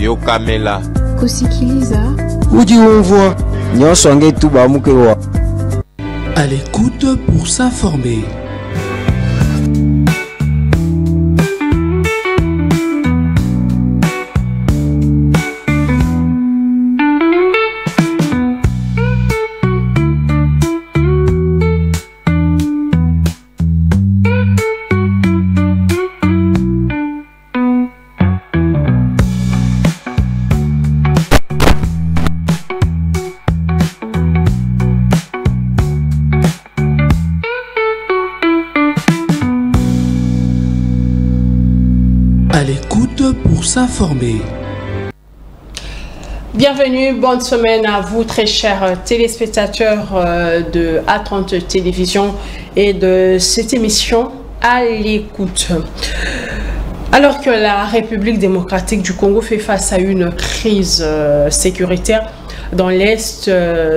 Yo Kamela Kusikiliza Udi Onvoa Nyonsonge Tuba Mukewa. À l'écoute pour s'informer. À l'écoute pour s'informer. Bienvenue, bonne semaine à vous très chers téléspectateurs de A30 Télévision et de cette émission À l'écoute. Alors que la République démocratique du Congo fait face à une crise sécuritaire dans l'est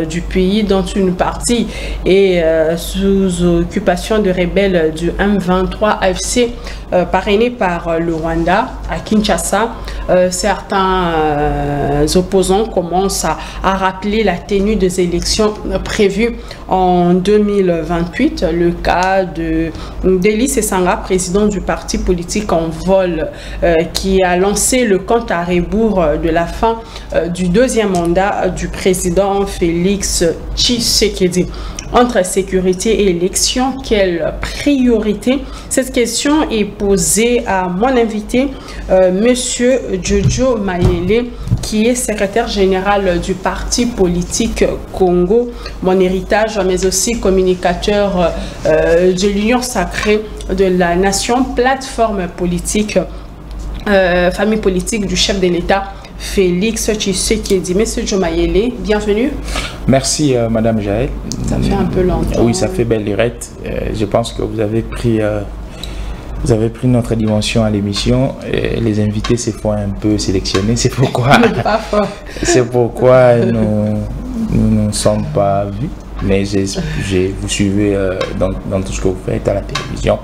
du pays, dont une partie est sous occupation de rebelles du M23 AFC parrainé par le Rwanda à Kinshasa, certains opposants commencent à rappeler la tenue des élections prévues en 2028. Le cas de Delis Sesanga, président du parti politique en vol, qui a lancé le compte à rebours de la fin du deuxième mandat du président Félix Tshisekedi. Entre sécurité et élection, quelle priorité? Cette question est posée à mon invité, Monsieur Jojo Mayele, qui est secrétaire général du parti politique Congo, Mon Héritage, mais aussi communicateur de l'Union sacrée de la nation, plateforme politique, famille politique du chef de l'État, Félix Tshisekedi. Monsieur Jomayele, bienvenue. Merci Madame Jaël. Ça fait un peu longtemps. Oui, ça fait belle lurette. Je pense que vous avez pris notre dimension à l'émission. Les invités se font un peu sélectionner. C'est pourquoi, nous ne sommes pas vus. Mais vous suivez dans tout ce que vous faites à la télévision.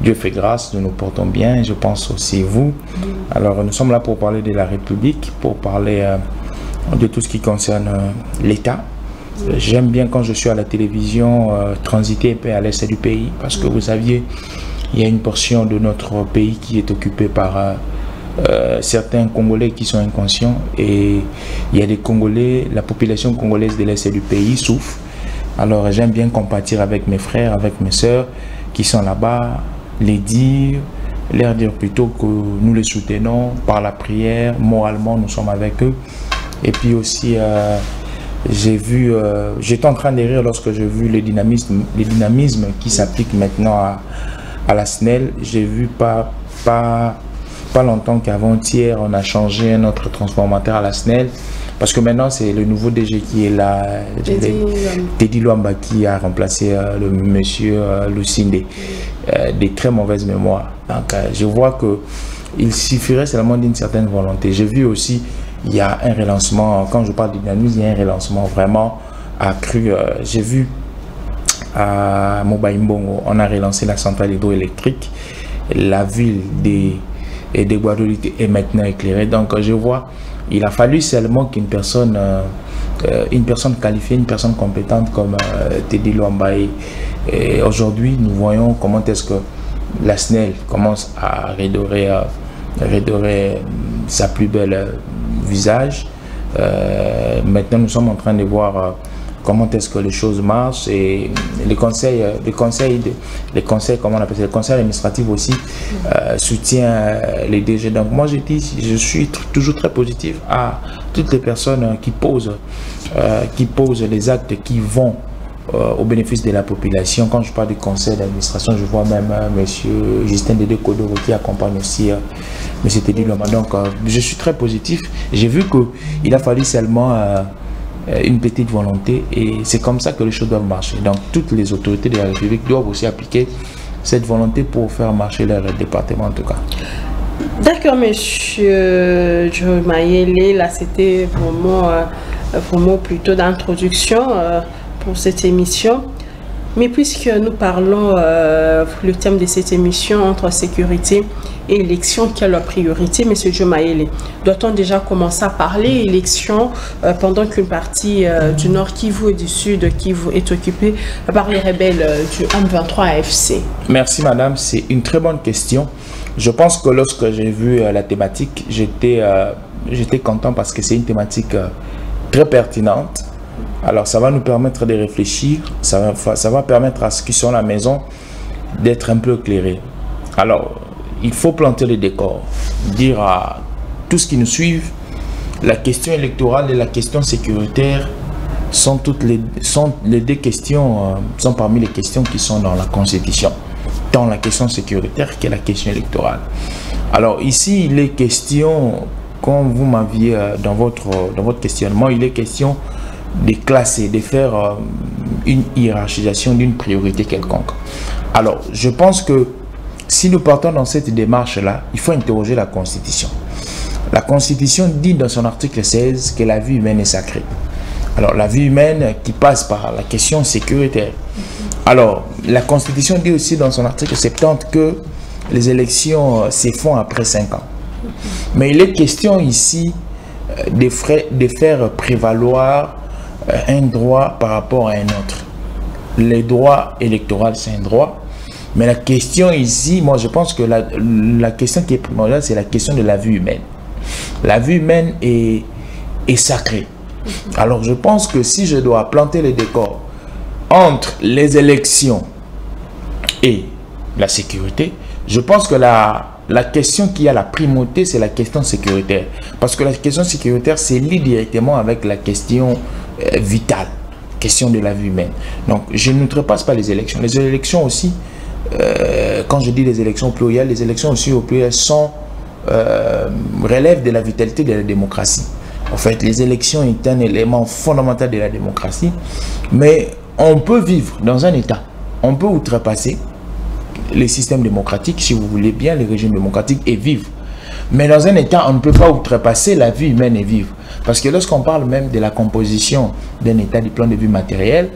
Dieu fait grâce, nous nous portons bien, je pense aussi vous. Alors nous sommes là pour parler de la République, pour parler de tout ce qui concerne l'État. J'aime bien quand je suis à la télévision transiter un peu à l'est du pays, parce que vous saviez, il y a une portion de notre pays qui est occupée par certains Congolais qui sont inconscients, et il y a des Congolais, la population congolaise de l'est du pays souffre. Alors j'aime bien compatir avec mes frères, avec mes sœurs qui sont là-bas, leur dire plutôt que nous les soutenons par la prière, moralement nous sommes avec eux. Et puis aussi, j'étais en train de rire lorsque j'ai vu le dynamisme qui s'applique maintenant à la SNEL. J'ai vu pas longtemps qu'avant-hier, on a changé notre transformateur à la SNEL. Parce que maintenant, c'est le nouveau DG qui est là, Teddy Luamba, qui a remplacé le monsieur Lucinde, des très mauvaises mémoires. Donc, je vois qu'il suffirait seulement d'une certaine volonté. J'ai vu aussi, il y a un relancement, quand je parle de dynamisme, il y a un relancement vraiment accru. J'ai vu à Mobaïmbongo, on a relancé la centrale hydroélectrique, la ville des Guadeloupe est maintenant éclairée. Donc, je vois, il a fallu seulement qu'une personne qualifiée, une personne compétente comme Teddy Luamba. Et aujourd'hui, nous voyons comment est-ce que la SNEL commence à redorer sa plus belle visage. Maintenant, nous sommes en train de voir comment est-ce que les choses marchent, et les conseils, comment on appelle ça, le conseil administratif aussi soutient les DG. Donc moi je suis toujours très positif à toutes les personnes qui posent les actes qui vont au bénéfice de la population. Quand je parle du conseil d'administration, je vois même monsieur Justin Dédé Kodoro qui accompagne aussi monsieur Teddy Luamba. Donc je suis très positif. J'ai vu qu'il a fallu seulement une petite volonté, et c'est comme ça que les choses doivent marcher. Donc toutes les autorités de la République doivent aussi appliquer cette volonté pour faire marcher leur département en tout cas. D'accord, monsieur Jojo Mayele, là c'était vraiment plutôt d'introduction pour cette émission. Mais puisque nous parlons, le thème de cette émission, entre sécurité et élection, quelle est la priorité, M. Diomaye? Doit-on déjà commencer à parler élection pendant qu'une partie du Nord Kivu et du Sud Kivu est occupée par les rebelles du M23 AFC? Merci madame, c'est une très bonne question. Je pense que lorsque j'ai vu la thématique, j'étais content parce que c'est une thématique très pertinente. Alors ça va nous permettre de réfléchir, ça va permettre à ceux qui sont à la maison d'être un peu éclairés. Alors, il faut planter les décors, dire à tous qui nous suivent, la question électorale et la question sécuritaire sont les deux questions, sont parmi les questions qui sont dans la Constitution, tant la question sécuritaire que la question électorale. Alors ici, il est question, comme vous m'aviez dans votre questionnement, il est question de classer, de faire une hiérarchisation d'une priorité quelconque. Alors, je pense que si nous partons dans cette démarche-là, il faut interroger la Constitution. La Constitution dit dans son article 16 que la vie humaine est sacrée. Alors, la vie humaine qui passe par la question sécuritaire. Alors, la Constitution dit aussi dans son article 70 que les élections se font après 5 ans. Mais il est question ici de faire prévaloir un droit par rapport à un autre. Le droit électoral, c'est un droit. Mais la question ici, moi je pense que la question qui est primordiale, c'est la question de la vie humaine. La vie humaine est sacrée. Alors je pense que si je dois planter les décors entre les élections et la sécurité, je pense que la question qui a la primauté, c'est la question sécuritaire. Parce que la question sécuritaire, c'est lié directement avec la question vitale, question de la vie humaine. Donc, je ne trépasse pas les élections. Les élections aussi, quand je dis les élections plurielles, les élections aussi au pluriel relèvent de la vitalité de la démocratie. En fait, les élections est un élément fondamental de la démocratie, mais on peut vivre dans un État, on peut outrepasser les systèmes démocratiques, si vous voulez bien, les régimes démocratiques, et vivre. Mais dans un État, on ne peut pas outrepasser la vie humaine et vivre. Parce que lorsqu'on parle même de la composition d'un État du plan de vue matériel,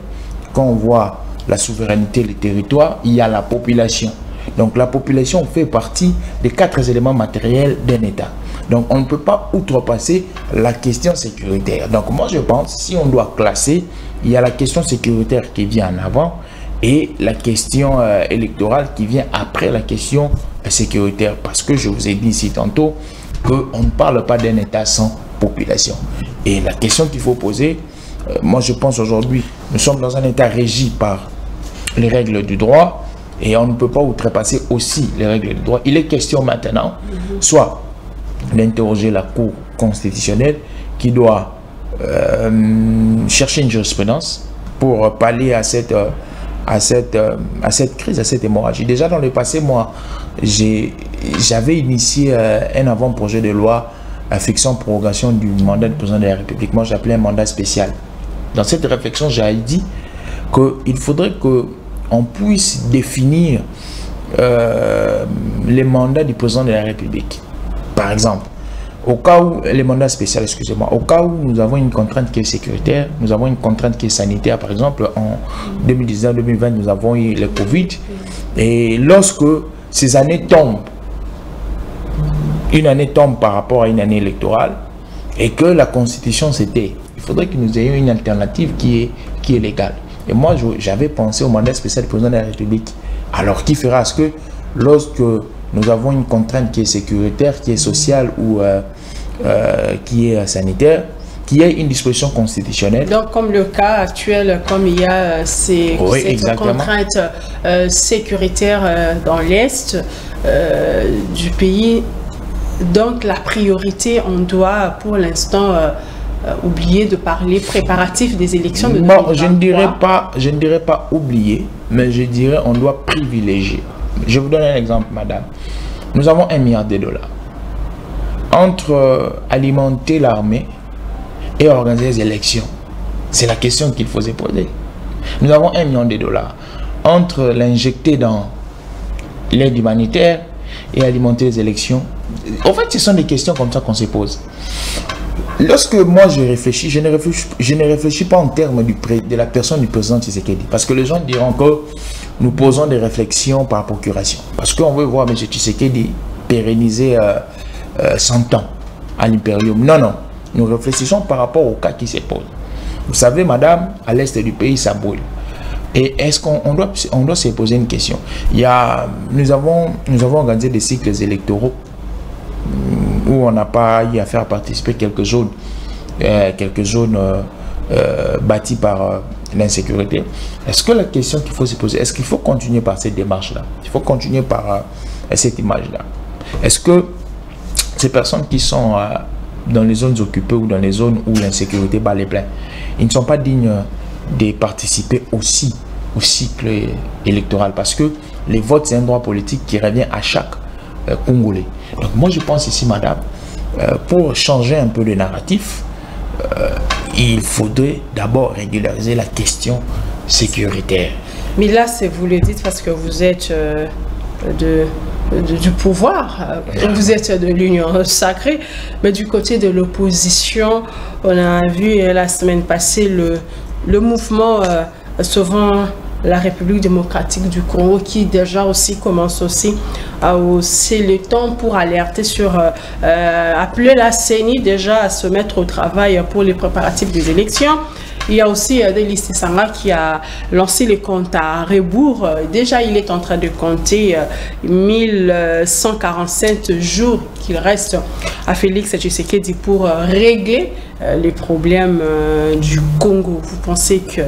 quand on voit la souveraineté, les territoires, il y a la population. Donc la population fait partie des 4 éléments matériels d'un État. Donc on ne peut pas outrepasser la question sécuritaire. Donc moi je pense, si on doit classer, il y a la question sécuritaire qui vient en avant et la question électorale qui vient après la question sécuritaire. Parce que je vous ai dit ici tantôt qu'on ne parle pas d'un État sans population. Et la question qu'il faut poser, moi je pense aujourd'hui, nous sommes dans un État régi par les règles du droit et on ne peut pas outrepasser aussi les règles du droit. Il est question maintenant, soit d'interroger la Cour constitutionnelle qui doit chercher une jurisprudence pour pallier à cette crise, à cette hémorragie. Déjà dans le passé, moi, j'avais initié un avant-projet de loi fixant prorogation du mandat du président de la République. Moi, j'appelais un mandat spécial. Dans cette réflexion, j'ai dit qu'il faudrait qu'on puisse définir les mandats du président de la République. Par exemple, au cas où, les mandats spéciaux, excusez-moi, au cas où nous avons une contrainte qui est sécuritaire, nous avons une contrainte qui est sanitaire, par exemple, en 2019-2020, nous avons eu le Covid, et lorsque ces années tombent, une année tombe par rapport à une année électorale, et que la Constitution c'était, il faudrait que nous ayons une alternative qui est légale. Et moi, j'avais pensé au mandat spécial du président de la République. Alors, qui fera ce que lorsque nous avons une contrainte qui est sécuritaire, qui est sociale ou qui est sanitaire, qui est une disposition constitutionnelle. Donc, comme le cas actuel, comme il y a cette contrainte sécuritaire dans l'Est du pays, donc la priorité, on doit pour l'instant oublier de parler préparatifs des élections de 2023. Bon, je ne dirais pas oublier, mais je dirais on doit privilégier. Je vous donne un exemple, madame. Nous avons $1 milliard. Entre alimenter l'armée et organiser les élections, c'est la question qu'il faut se poser. Nous avons $1 million. Entre l'injecter dans l'aide humanitaire et alimenter les élections, en fait, ce sont des questions comme ça qu'on se pose. Lorsque moi je réfléchis, je ne réfléchis pas en termes de la personne du président Tshisekedi. Parce que les gens diront que nous posons des réflexions par procuration. Parce qu'on veut voir M. Tshisekedi pérenniser 100 ans à l'impérium. Non, non. Nous réfléchissons par rapport au cas qui se pose. Vous savez, madame, à l'est du pays, ça brûle. Et est-ce qu'on doit se poser une question? Nous avons organisé des cycles électoraux où on n'a pas eu à faire participer quelques zones bâties par l'insécurité. Est-ce que la question qu'il faut se poser, est-ce qu'il faut continuer par cette démarche-là? Il faut continuer par cette image-là. Est-ce que ces personnes qui sont dans les zones occupées ou dans les zones où l'insécurité bat les pleins, ils ne sont pas dignes de participer aussi au cycle électoral? Parce que les votes, c'est un droit politique qui revient à chaque Congolais. Donc moi je pense ici, madame, pour changer un peu le narratif, il faudrait d'abord régulariser la question sécuritaire. Mais là, vous le dites parce que vous êtes du pouvoir, vous êtes de l'union sacrée, mais du côté de l'opposition, on a vu la semaine passée le mouvement Sauvons la République démocratique du Congo qui déjà aussi commence aussi à hausser le temps pour alerter sur appeler la CENI déjà à se mettre au travail pour les préparatifs des élections. Il y a aussi Delis Tshisekedi qui a lancé les comptes à rebours. Déjà, il est en train de compter 1147 jours qu'il reste à Félix Tshisekedi pour régler les problèmes du Congo. Vous pensez que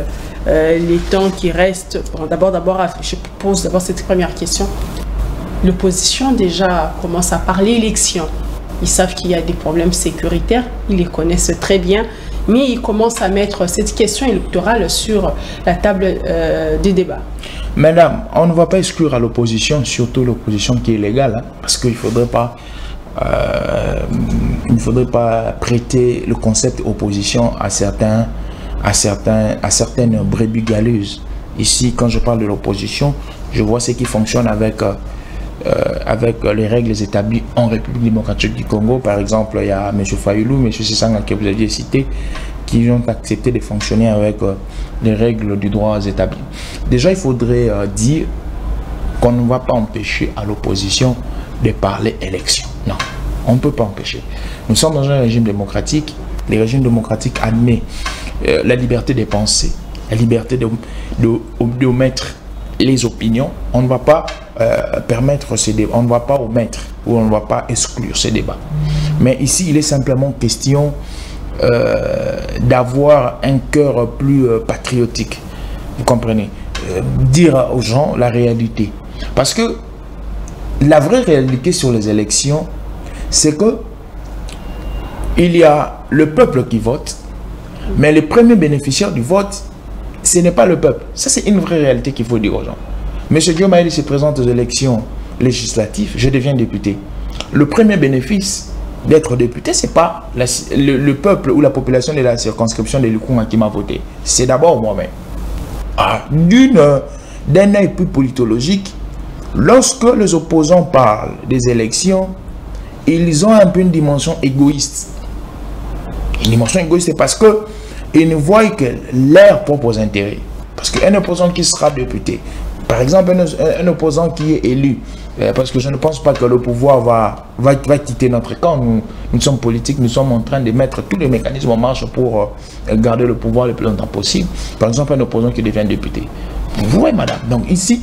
les temps qui restent... Bon, d'abord, je pose d'abord cette première question. L'opposition déjà commence à parler élection. Ils savent qu'il y a des problèmes sécuritaires, ils les connaissent très bien. Mais il commence à mettre cette question électorale sur la table des débats. Madame, on ne va pas exclure à l'opposition, surtout l'opposition qui est légale, hein, parce qu'il ne faudrait pas prêter le concept opposition à certaines brebis galeuses. Ici, quand je parle de l'opposition, je vois ce qui fonctionne avec les règles établies en République démocratique du Congo. Par exemple, il y a M. Fayulu, M. Tshisekedi que vous aviez cité, qui ont accepté de fonctionner avec les règles du droit établi. Déjà, il faudrait dire qu'on ne va pas empêcher à l'opposition de parler élection. Non, on ne peut pas empêcher. Nous sommes dans un régime démocratique. Le régime démocratique admet la liberté de penser, la liberté de mettre les opinions. On ne va pas permettre ces débats, on ne va pas omettre ou on ne va pas exclure ces débats. Mais ici, il est simplement question d'avoir un cœur plus patriotique. Vous comprenez? Dire aux gens la réalité. Parce que la vraie réalité sur les élections, c'est que il y a le peuple qui vote, mais le premier bénéficiaire du vote, ce n'est pas le peuple. Ça, c'est une vraie réalité qu'il faut dire aux gens. Monsieur Diomaye se présente aux élections législatives, je deviens député. Le premier bénéfice d'être député, ce n'est pas le peuple ou la population de la circonscription de Lukunga qui m'a voté. C'est d'abord moi-même. D'un œil plus politologique, lorsque les opposants parlent des élections, ils ont un peu une dimension égoïste. Une dimension égoïste, c'est parce qu'ils ne voient que leurs propres intérêts. Parce qu'un opposant qui sera député, par exemple un opposant qui est élu, parce que je ne pense pas que le pouvoir va quitter notre camp. Nous sommes politiques, nous sommes en train de mettre tous les mécanismes en marche pour garder le pouvoir le plus longtemps possible. Par exemple, un opposant qui devient député. Vous voyez, madame. Donc ici,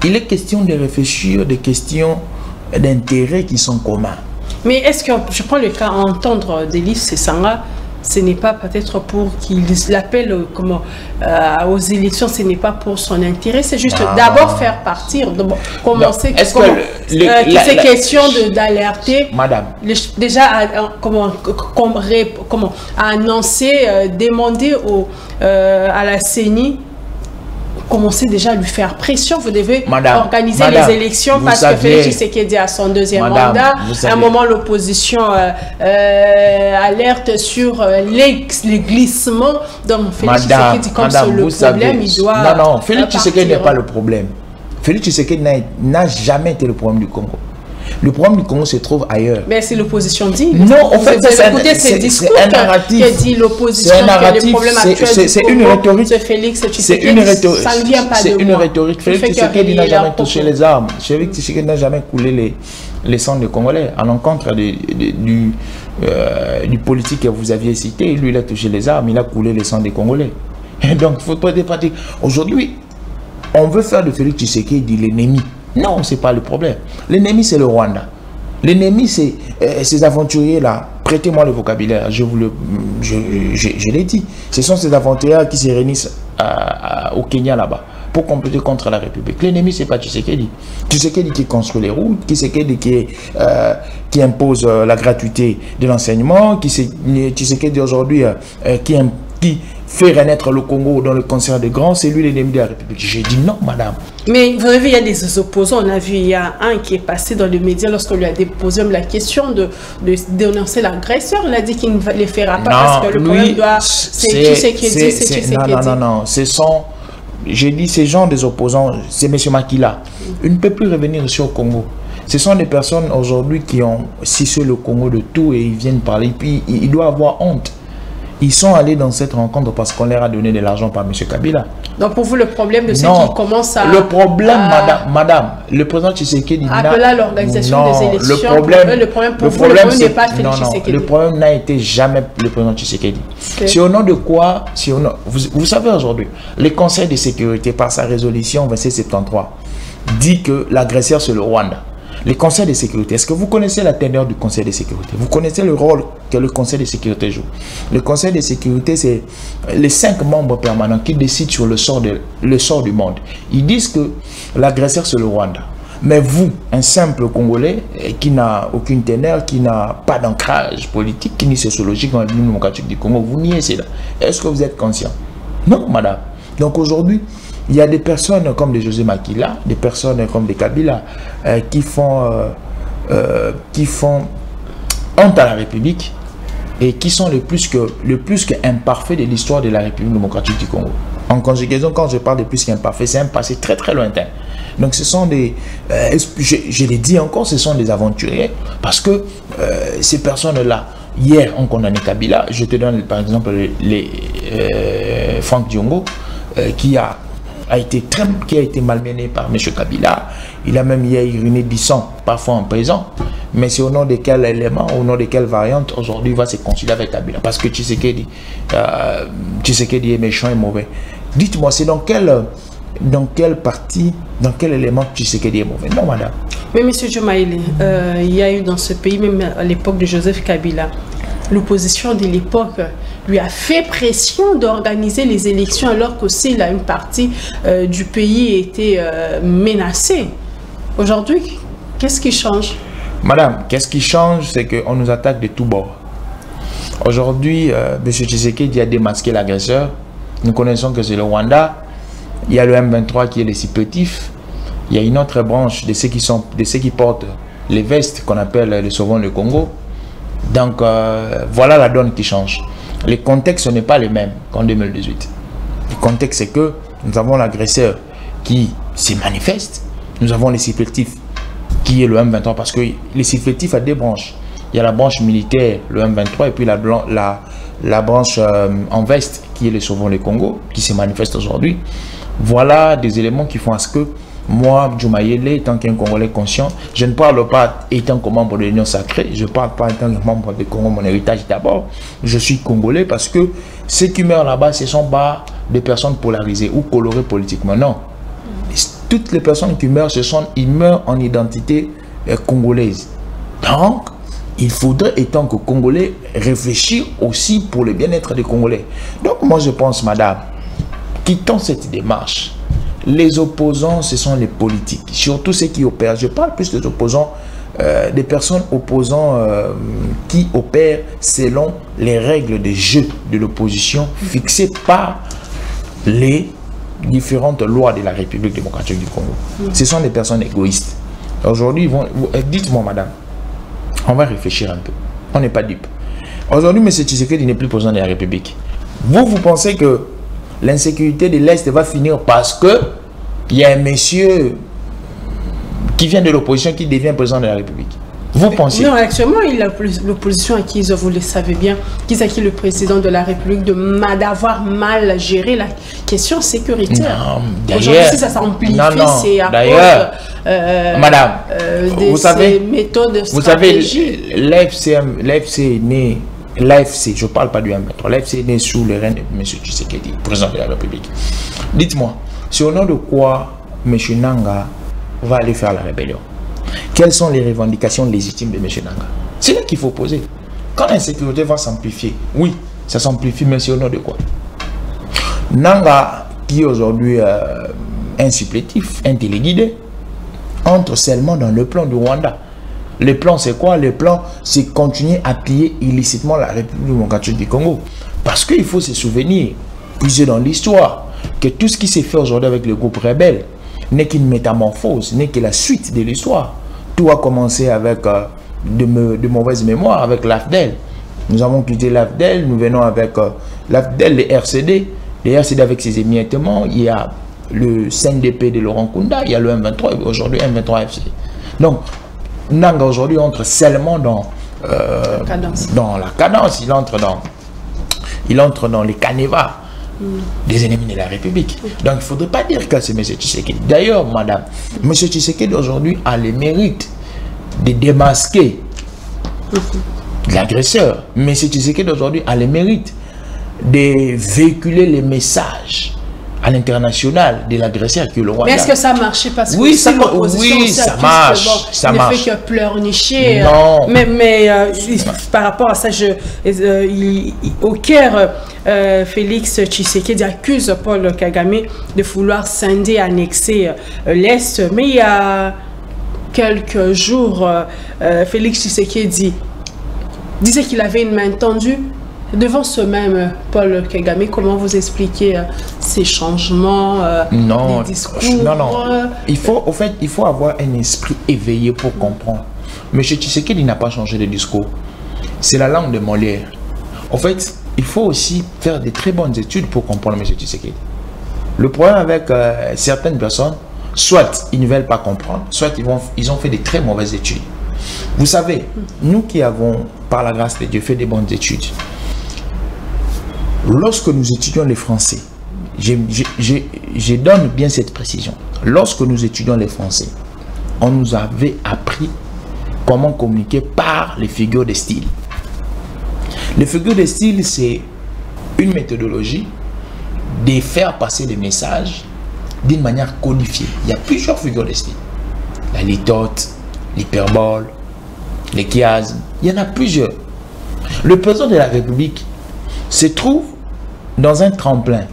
il est question de réfléchir des questions d'intérêts qui sont communs. Mais est-ce que, je prends le cas à entendre Delis Tshisekedi, ce n'est pas peut-être pour qu'il l'appelle aux élections, ce n'est pas pour son intérêt, c'est juste d'abord faire partir, commencer, ces questions d'alerter, madame, déjà à annoncer, demander à la CENI, commencer déjà à lui faire pression. Vous devez organiser les élections parce que Félix Tshisekedi a son deuxième mandat. À un moment, l'opposition alerte sur les glissements. Donc, Félix Tshisekedi, comme c'est le problème, il doit... Non, Félix Tshisekedi n'est pas le problème. Félix Tshisekedi n'a jamais été le problème du Congo. Le problème du Congo se trouve ailleurs. Mais c'est l'opposition dit. Non, en fait, c'est un narratif. Qui dit l'opposition, qui les problèmes actuels. C'est une rhétorique. C'est une rhétorique. Ça ne vient pas de C'est une rhétorique. Félix Tshisekedi n'a jamais touché les armes. Félix Tshisekedi n'a jamais coulé les sangs des Congolais. À l'encontre du politique que vous aviez cité, lui, il a touché les armes, il a coulé les sangs des Congolais. Et donc, il ne faut pas départir. Aujourd'hui, on veut faire de Félix Tshisekedi l'ennemi. Non, ce n'est pas le problème. L'ennemi, c'est le Rwanda. L'ennemi, c'est ces aventuriers-là. Prêtez-moi le vocabulaire, je l'ai dit. Ce sont ces aventuriers qui se réunissent au Kenya là-bas pour compléter contre la République. L'ennemi, ce n'est pas Tshisekedi. Tshisekedi qui construit les routes, Tshisekedi qui impose la gratuité de l'enseignement, Tshisekedi aujourd'hui qui fait renaître le Congo dans le concert des grands, c'est lui l'ennemi de la République. J'ai dit non, madame. Mais vous avez vu, il y a des opposants. On a vu, il y a un qui est passé dans les médias lorsqu'on lui a déposé la question de dénoncer l'agresseur. Il a dit qu'il ne les fera pas parce que le problème doit... C'est Tshisekedi. Non. Ce sont... J'ai dit, ces gens des opposants, c'est M. Makila. Il ne peut plus revenir ici au Congo. Ce sont des personnes aujourd'hui qui ont cissé le Congo de tout et ils viennent parler. Puis il doit avoir honte. Ils sont allés dans cette rencontre parce qu'on leur a donné de l'argent par M. Kabila. Donc pour vous, le problème de ceux qui commencent à... Le problème, madame, le président Tshisekedi... Appeler à l'organisation des élections. Le problème n'est pas Félix Tshisekedi. Le problème n'a été jamais le président Tshisekedi. C'est au nom de quoi... Vous savez aujourd'hui, le Conseil de sécurité, par sa résolution 2773, dit que l'agresseur, c'est le Rwanda. Le Conseil de sécurité, est-ce que vous connaissez la teneur du Conseil de sécurité? Vous connaissez le rôle que le Conseil de sécurité joue? Le Conseil de sécurité, c'est les 5 membres permanents qui décident sur le sort du monde. Ils disent que l'agresseur, c'est le Rwanda. Mais vous, un simple Congolais qui n'a aucune teneur, qui n'a pas d'ancrage politique, qui ni sociologique dans la République démocratique du Congo, vous niez cela. Est-ce que vous êtes conscient? Non, madame. Donc aujourd'hui, il y a des personnes comme des José Makila, des personnes comme des Kabila qui font honte à la République et qui sont le plus que imparfaits de l'histoire de la République démocratique du Congo. En conjugaison, quand je parle de plus qu'imparfait, c'est un passé très très lointain. Donc ce sont des, je l'ai dit encore, ce sont des aventuriers parce que ces personnes-là, hier on condamné Kabila, je te donne par exemple Franck Diongo qui a été malmené par M. Kabila. Il a même uriné du sang, parfois en prison. Mais c'est au nom de quel élément, au nom de quelle variante, aujourd'hui, il va se concilier avec Kabila. Parce que Tshisekedi est méchant et mauvais. Dites-moi, c'est dans quelle partie, dans quel élément Tshisekedi est mauvais? Non, madame. Mais M. Diomaye, il y a eu dans ce pays, même à l'époque de Joseph Kabila, l'opposition de l'époque lui a fait pression d'organiser les élections alors qu'aussi une partie du pays était menacée. Aujourd'hui, qu'est-ce qui change? Madame, qu'est-ce qui change? C'est qu'on nous attaque de tous bords. Aujourd'hui, M. Tshisekedi a démasqué l'agresseur. Nous connaissons que c'est le Rwanda. Il y a le M23 qui est le supplétif. Il y a une autre branche de ceux qui portent les vestes qu'on appelle les Sauvons le Congo. Donc, voilà la donne qui change. Le contexte n'est pas le même qu'en 2018. Le contexte, c'est que nous avons l'agresseur qui se manifeste. Nous avons les supplétifs qui est le M23 parce que les supplétifs a deux branches. Il y a la branche militaire, le M23, et puis la branche en veste qui est les Sauvons le Congo, qui se manifeste aujourd'hui. Voilà des éléments qui font à ce que moi, Diomaye, étant qu'un Congolais conscient, je ne parle pas étant que membre de l'Union sacrée, je ne parle pas étant que membre de Congo, mon héritage d'abord. Je suis Congolais parce que ceux qui meurent là-bas, ce ne sont pas des personnes polarisées ou colorées politiquement, non. Toutes les personnes qui meurent, ils meurent en identité congolaise. Donc, il faudrait, étant que Congolais, réfléchir aussi pour le bien-être des Congolais. Donc, moi, je pense, madame, quittons cette démarche. Les opposants, ce sont les politiques, surtout ceux qui opèrent. Je parle plus des opposants, des personnes opposants qui opèrent selon les règles de jeu de l'opposition fixées par les différentes lois de la République démocratique du Congo. Ce sont des personnes égoïstes. Aujourd'hui, dites-moi, madame, on va réfléchir un peu. On n'est pas dupe. Aujourd'hui, M. Tshisekedi n'est plus président de la République. Vous pensez que l'insécurité de l'Est va finir parce que il y a un monsieur qui vient de l'opposition qui devient président de la République? Vous pensez? Non, actuellement, l'opposition acquise, vous le savez bien, qui acquis le président de la République d'avoir mal géré la question sécuritaire. Aujourd'hui, si ça s'amplifie, c'est à cause madame, de ces méthodes stratégiques. L'AFC est né, l'AFC, je ne parle pas du M23, l'AFC est né sous le règne de M. Tshisekedi, président de la République. Dites-moi, c'est au nom de quoi M. Nanga va aller faire la rébellion? Quelles sont les revendications légitimes de M. Nanga? C'est là qu'il faut poser. Quand l'insécurité va s'amplifier, oui, ça s'amplifie, mais c'est au nom de quoi? Nanga, qui est aujourd'hui un supplétif, un téléguidé, entre seulement dans le plan du Rwanda. Le plan, c'est quoi? Le plan, c'est continuer à piller illicitement la République démocratique du Congo. Parce qu'il faut se souvenir, puiser dans l'histoire, que tout ce qui s'est fait aujourd'hui avec le groupe rebelle n'est qu'une métamorphose, n'est que la suite de l'histoire. Tout a commencé avec de mauvaises mémoires, avec l'AFDEL. Nous avons quitté l'AFDEL, nous venons avec l'AFDEL, les RCD. Les RCD avec ses émiettements, il y a le CNDP de Laurent Kunda, il y a le M23, et aujourd'hui M23 FC. Donc, Nanga aujourd'hui entre seulement dans la cadence, il entre dans les canevas des ennemis de la République. Donc il ne faudrait pas dire que c'est M. Tshisekedi. D'ailleurs, madame, M. Tshisekedi aujourd'hui a le mérite de démasquer l'agresseur. M. Tshisekedi aujourd'hui a le mérite de véhiculer les messages à l'international de l'agresseur qui est le Rwanda. Mais est-ce que ça a marché? Parce que oui, ça marche. Ça ne marche. fait que pleurnicher. Non. Mais par rapport à ça, au Caire, Félix Tshisekedi accuse Paul Kagame de vouloir scinder, annexer l'Est. Mais il y a quelques jours, Félix Tshisekedi disait qu'il avait une main tendue devant ce même Paul Kagame. Comment vous expliquez ces changements de discours? Non. Il faut avoir un esprit éveillé pour comprendre. M. Tshisekedi n'a pas changé de discours. C'est la langue de Molière. En fait, il faut aussi faire de très bonnes études pour comprendre M. Tshisekedi. Le problème avec certaines personnes, soit ils ne veulent pas comprendre, soit ils ont fait de très mauvaises études. Vous savez, nous qui avons, par la grâce de Dieu, fait de bonnes études, lorsque nous étudions les Français, je donne bien cette précision. Lorsque nous étudions les Français, on nous avait appris comment communiquer par les figures de style. Les figures de style, c'est une méthodologie de faire passer des messages d'une manière codifiée. Il y a plusieurs figures de style. La litote, l'hyperbole, les chiasmes, il y en a plusieurs. Le président de la République se trouve dans un tremplin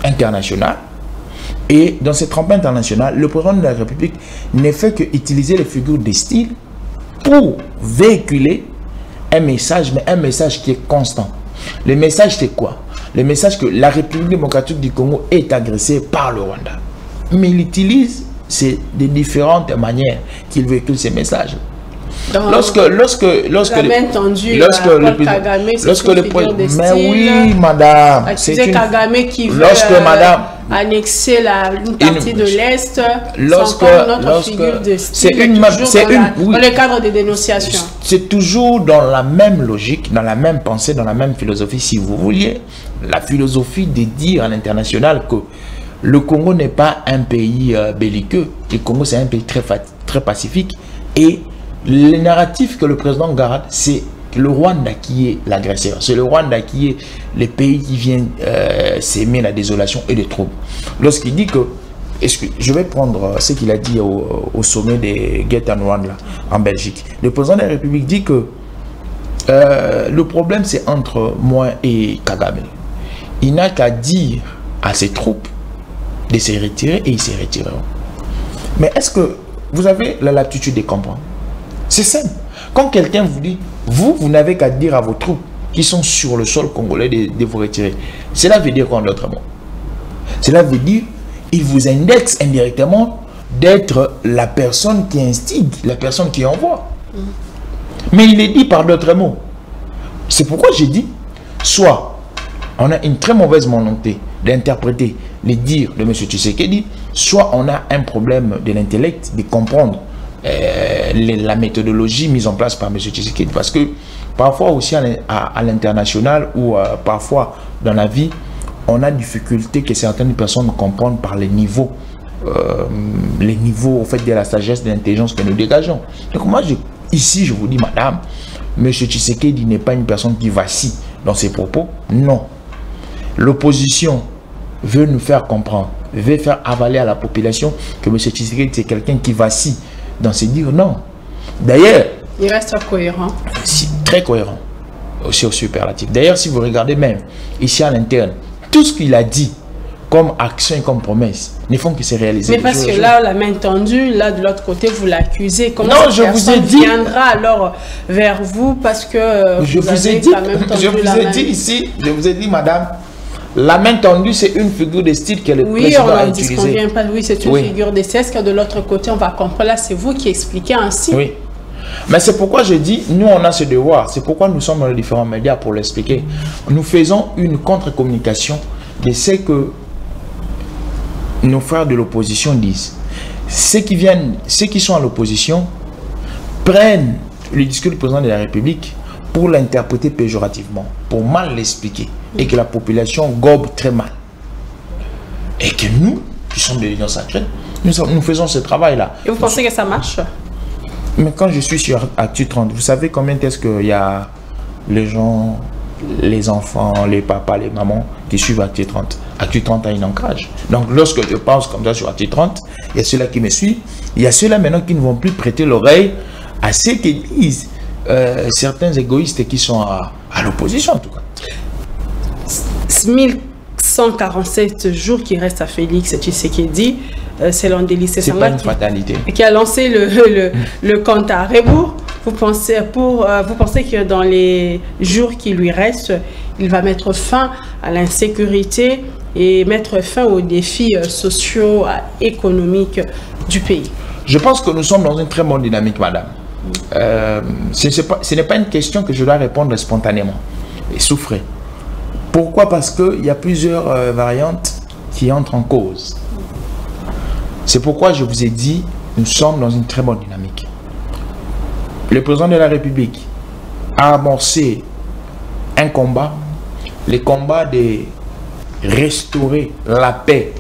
international, et dans ce tremplin international, le président de la République ne fait qu'utiliser les figures de style pour véhiculer un message, mais un message qui est constant. Le message, c'est quoi? Le message que la République démocratique du Congo est agressée par le Rwanda. Mais il utilise de différentes manières qu'il véhicule ces messages. Lorsque mais oui, madame, c'est Kagame qui veut annexer une partie de l'Est, notre figure de style, dans le cadre des dénonciations. C'est toujours dans la même logique, dans la même pensée, dans la même philosophie, si vous vouliez, la philosophie de dire à l'international que le Congo n'est pas un pays belliqueux. Le Congo, c'est un pays très pacifique, et le narratif que le président garde, c'est le Rwanda qui est l'agresseur. C'est le Rwanda qui est le pays qui vient s'aimer la désolation et les troubles. Lorsqu'il dit que, je vais prendre ce qu'il a dit au sommet des Get and Rwanda en Belgique. Le président de la République dit que le problème c'est entre moi et Kagame. Il n'a qu'à dire à ses troupes de se retirer et ils se retireront. Mais est-ce que vous avez la latitude de comprendre? C'est simple. Quand quelqu'un vous dit, vous n'avez qu'à dire à vos troupes qui sont sur le sol congolais de vous retirer. Cela veut dire quoi en d'autres mots? Cela veut dire, il vous indexe indirectement d'être la personne qui instigue, la personne qui envoie. Mais il est dit par d'autres mots. C'est pourquoi j'ai dit, soit on a une très mauvaise volonté d'interpréter les dires de M. Tshisekedi, soit on a un problème de l'intellect de comprendre la méthodologie mise en place par M. Tshisekedi. Parce que parfois aussi à l'international ou parfois dans la vie, on a difficulté que certaines personnes comprennent par les niveaux au fait de la sagesse, de l'intelligence que nous dégageons. Donc moi, ici, je vous dis, madame, M. Tshisekedi n'est pas une personne qui vacille dans ses propos. Non. L'opposition veut nous faire comprendre, veut faire avaler à la population que M. Tshisekedi, c'est quelqu'un qui vacille dans ses dires. Non. D'ailleurs, il reste cohérent. Très cohérent. Aussi au superlatif. D'ailleurs, si vous regardez même ici à l'interne, tout ce qu'il a dit comme action et comme promesse ne font que se réaliser. Mais parce que là, la main tendue, là de l'autre côté, vous l'accusez. Comment non, je vous ai dit. Viendra alors vers vous parce que je vous ai dit. Je vous ai dit ici. Je vous ai dit, madame. La main tendue, c'est une figure de style que le président a utilisée. Oui, on n'en disconvient pas. Oui, c'est une figure de style. Est-ce que de l'autre côté, on va comprendre? Là, c'est vous qui expliquez ainsi. Oui. Mais c'est pourquoi je dis, nous, on a ce devoir. C'est pourquoi nous sommes dans les différents médias pour l'expliquer. Nous faisons une contre-communication de ce que nos frères de l'opposition disent. Ceux qui sont à l'opposition prennent le discours du président de la République pour l'interpréter péjorativement, pour mal l'expliquer, et que la population gobe très mal. Et que nous, qui sommes de l'Union sacrée, nous faisons ce travail-là. Et vous pensez que ça marche? Mais quand je suis sur Actu 30, vous savez combien est-ce qu'il y a les gens, les enfants, les papas, les mamans qui suivent Actu 30? Actu 30 a un ancrage. Donc lorsque je pense comme ça sur Actu 30, il y a ceux-là qui me suivent, il y a ceux-là maintenant qui ne vont plus prêter l'oreille à ce que disent certains égoïstes qui sont à l'opposition en tout cas. 1147 jours qui restent à Félix Tshisekedi, selon Délice Sanga, qui a lancé le compte à rebours. Vous pensez que dans les jours qui lui restent, il va mettre fin à l'insécurité et mettre fin aux défis sociaux, économiques du pays? Je pense que nous sommes dans une très bonne dynamique, madame. Ce n'est pas une question que je dois répondre spontanément et souffrir. Pourquoi? Parce qu'il y a plusieurs variantes qui entrent en cause. C'est pourquoi je vous ai dit, nous sommes dans une très bonne dynamique. Le président de la République a amorcé un combat, le combat de restaurer la paix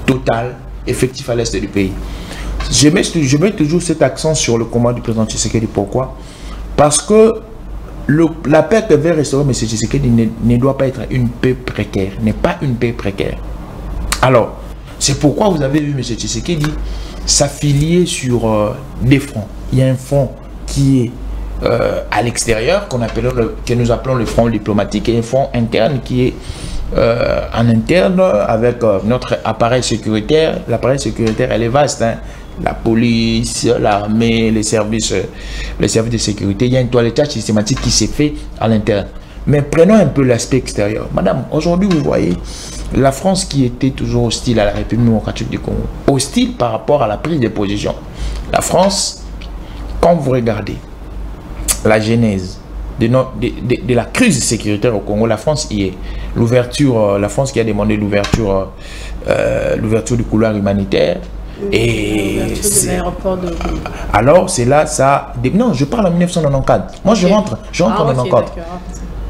totale, effective à l'est du pays. Je mets toujours cet accent sur le combat du président Tshisekedi. Pourquoi? Parce que la paix que veut restaurer M. Tshisekedi ne doit pas être une paix précaire, n'est pas une paix précaire. Alors, c'est pourquoi vous avez vu M. Tshisekedi s'affilier sur des fronts. Il y a un front qui est à l'extérieur, que nous appelons le front diplomatique, et un front interne qui est en interne avec notre appareil sécuritaire. L'appareil sécuritaire, elle est vaste, hein. La police, l'armée, les services de sécurité. Il y a un toilettage systématique qui s'est fait à l'interne. Mais prenons un peu l'aspect extérieur. Madame, aujourd'hui, vous voyez, la France qui était toujours hostile à la République démocratique du Congo, hostile par rapport à la prise de position. La France, quand vous regardez la genèse de la crise sécuritaire au Congo, la France y est. La France qui a demandé l'ouverture du couloir humanitaire. Et alors c'est là ça. Non, je parle en 1994. Moi je rentre en 1994.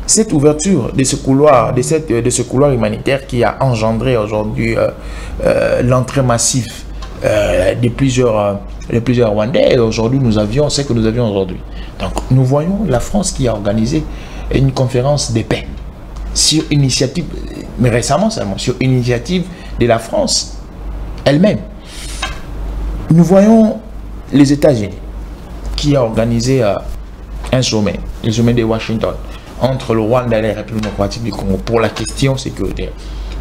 Cette ouverture de ce couloir, de ce couloir humanitaire qui a engendré aujourd'hui l'entrée massive de plusieurs Rwandais. Et aujourd'hui nous avions ce que nous avions aujourd'hui. Donc nous voyons la France qui a organisé une conférence de paix sur initiative, mais récemment seulement, sur initiative de la France elle-même. Nous voyons les États-Unis qui a organisé un sommet, le sommet de Washington, entre le Rwanda et la République démocratique du Congo pour la question sécuritaire.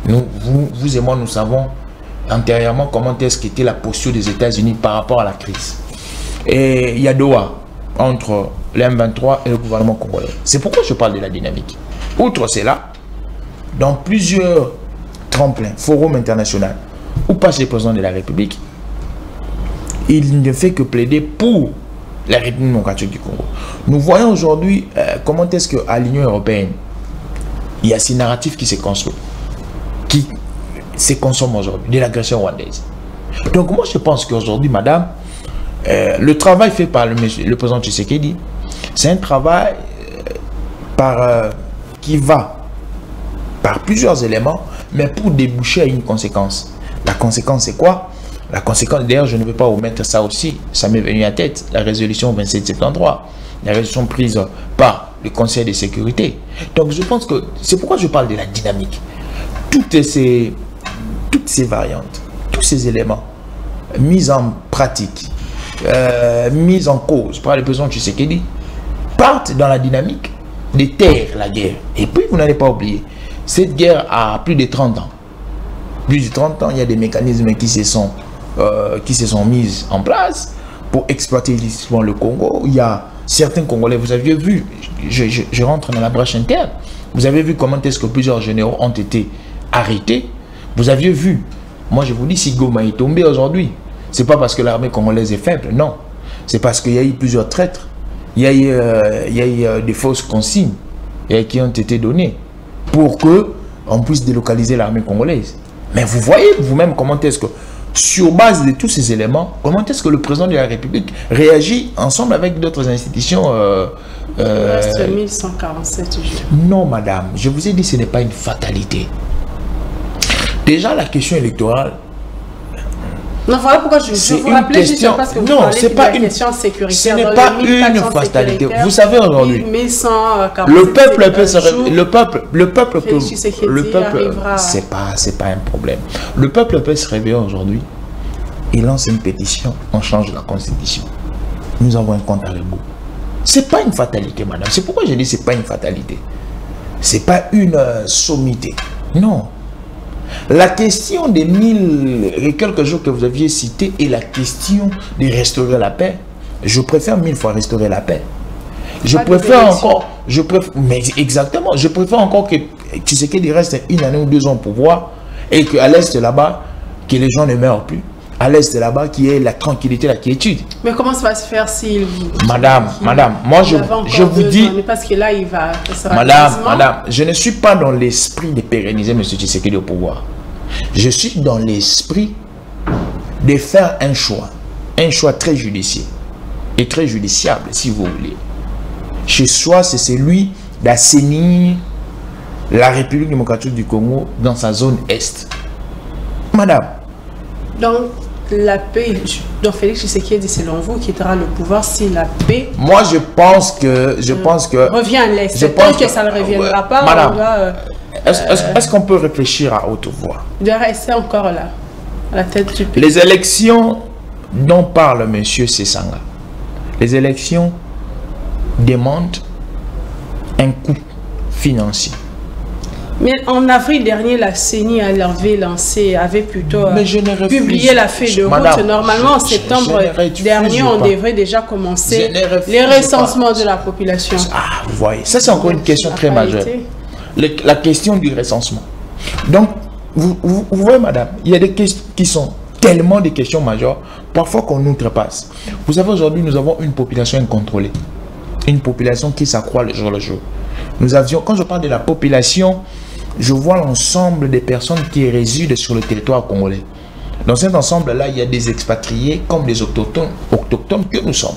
Vous et moi, nous savons antérieurement comment est-ce qu'était la posture des États-Unis par rapport à la crise. Et il y a Doha entre le M23 et le gouvernement congolais. C'est pourquoi je parle de la dynamique. Outre cela, dans plusieurs tremplins, forums internationaux, où passe le président de la République, il ne fait que plaider pour la République démocratique du Congo. Nous voyons aujourd'hui comment est-ce qu'à l'Union européenne, il y a ces narratifs qui se construisent, qui se consomment aujourd'hui, de l'agression rwandaise. Donc moi je pense qu'aujourd'hui, madame, le travail fait par le président Tshisekedi, c'est un travail qui va par plusieurs éléments, mais pour déboucher à une conséquence. La conséquence, c'est quoi? La conséquence, d'ailleurs, je ne veux pas omettre ça aussi, ça m'est venu à tête, la résolution 2773, la résolution prise par le Conseil de sécurité. Donc, je pense que c'est pourquoi je parle de la dynamique. Toutes ces variantes, tous ces éléments mis en pratique, mis en cause par le président Tshisekedi, partent dans la dynamique de taire la guerre. Et puis, vous n'allez pas oublier, cette guerre a plus de 30 ans. Plus de 30 ans, il y a des mécanismes qui se sont mis en place pour exploiter illégitimement le Congo. Il y a certains Congolais, vous aviez vu, je rentre dans la brèche interne, vous avez vu comment est-ce que plusieurs généraux ont été arrêtés. Vous aviez vu, moi je vous dis, si Goma est tombé aujourd'hui, c'est pas parce que l'armée congolaise est faible, non. C'est parce qu'il y a eu plusieurs traîtres, il y a eu des fausses consignes qui ont été données pour qu'on puisse délocaliser l'armée congolaise. Mais vous voyez vous-même comment est-ce que, sur base de tous ces éléments, comment est-ce que le président de la République réagit ensemble avec d'autres institutions Il reste 1147 jours. Non, madame, je vous ai dit, ce n'est pas une fatalité. Déjà, la question électorale... Non, voilà pourquoi je vous rappelais juste parce que vous parlez de la question sécuritaire. Ce n'est pas une fatalité. Vous savez aujourd'hui, le peuple, c'est pas un problème. Le peuple peut se réveiller aujourd'hui. Il lance une pétition, on change la constitution. Nous avons un compte à rebours. C'est pas une fatalité, madame. C'est pourquoi je dis c'est pas une fatalité. C'est pas une sommité. Non. La question des 1000 et quelques jours que vous aviez cité est la question de restaurer la paix. Je préfère 1000 fois restaurer la paix. Je préfère encore, mais exactement, je préfère encore que Tshisekedi reste 1 année ou 2 ans au pouvoir et qu'à l'est là-bas, que les gens ne meurent plus. À l'est là-bas, qui est la tranquillité, la quiétude. Mais comment ça va se faire s'il... Madame, moi je vous dis... Parce que là, il va... Madame, je ne suis pas dans l'esprit de pérenniser M. Tshisekedi au pouvoir. Je suis dans l'esprit de faire un choix très judicieux et très judiciable, si vous voulez. Chez soi, c'est celui d'assainir la République démocratique du Congo dans sa zone est. Madame. Donc, la paix, donc Félix Tshisekedi, selon vous, quittera le pouvoir si la paix... Moi, je pense que... revient à l'Est. Je pense que ça ne reviendra pas. Madame, est-ce qu'on peut réfléchir à haute voix? Il doit rester encore là, à la tête du pays. Les élections dont parle M. Sesanga, les élections demandent un coût financier. Mais en avril dernier, la CENI avait plutôt publié la feuille de route. Madame, normalement, en septembre dernier, on devrait déjà commencer les recensements de la population. Ah, vous voyez, ça c'est encore une question très majeure. La question du recensement. Donc, vous voyez, madame, il y a des questions qui sont tellement des questions majeures, parfois qu'on outrepasse. Vous savez, aujourd'hui, nous avons une population incontrôlée. Une population qui s'accroît le jour le jour. Nous avions, quand je parle de la population, je vois l'ensemble des personnes qui résident sur le territoire congolais. Dans cet ensemble-là, il y a des expatriés comme des autochtones que nous sommes.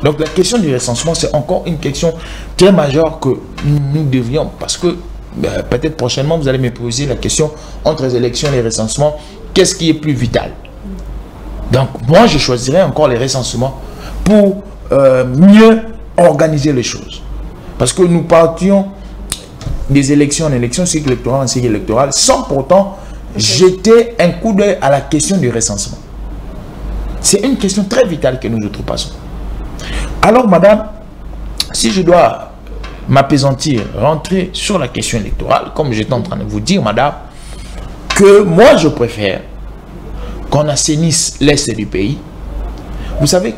Donc la question du recensement, c'est encore une question très majeure que nous devrions, parce que peut-être prochainement, vous allez me poser la question entre les élections et les recensements, qu'est-ce qui est plus vital? Donc moi, je choisirais encore les recensements pour mieux organiser les choses. Parce que nous partions des élections en élections, cycle électoral en cycle électoral, sans pourtant jeter un coup d'œil à la question du recensement. C'est une question très vitale que nous outrepassons. Alors, madame, si je dois m'apaisantir, rentrer sur la question électorale, comme j'étais en train de vous dire, madame, que moi, je préfère qu'on assainisse l'est du pays. Vous savez,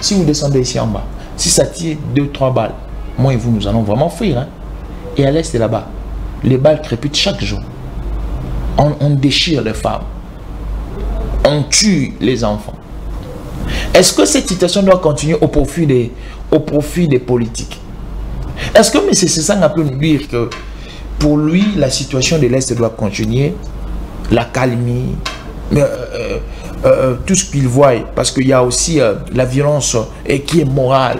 si vous descendez ici en bas, si ça tire 2-3 balles, moi et vous, nous allons vraiment fuir. Hein? Et à l'est là-bas, les balles crépitent chaque jour. On déchire les femmes. On tue les enfants. Est-ce que cette situation doit continuer au profit des politiques? Est-ce que M. Sesanga peut nous dire que pour lui, la situation de l'Est doit continuer, la calmie, tout ce qu'ils voient, parce qu'il y a aussi la violence qui est morale.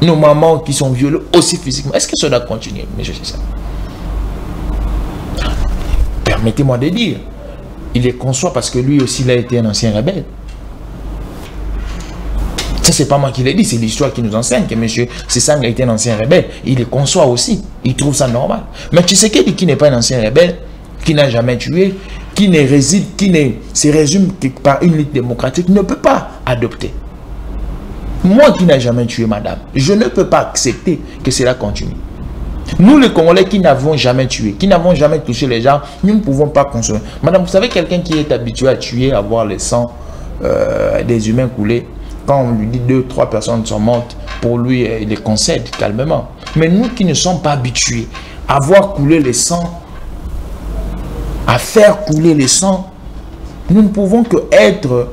Nos mamans qui sont violées aussi physiquement. Est-ce que ça doit continuer? Mais je sais ça. Permettez-moi de dire, il les conçoit parce que lui aussi, il a été un ancien rebelle. Ça, c'est pas moi qui l'ai dit, c'est l'histoire qui nous enseigne que M. Sessang a été un ancien rebelle. Il les conçoit aussi. Il trouve ça normal. Mais tu sais qui n'est pas un ancien rebelle, qui n'a jamais tué, qui ne réside, qui ne se résume que par une lutte démocratique, ne peut pas adopter. Moi qui n'ai jamais tué madame, je ne peux pas accepter que cela continue. Nous les Congolais qui n'avons jamais tué, qui n'avons jamais touché les gens, nous ne pouvons pas consommer. Madame, vous savez quelqu'un qui est habitué à tuer, à voir le sang des humains couler, quand on lui dit 2-3 personnes sont mortes, pour lui il les concède calmement. Mais nous qui ne sommes pas habitués à voir couler le sang, à faire couler le sang, nous ne pouvons que être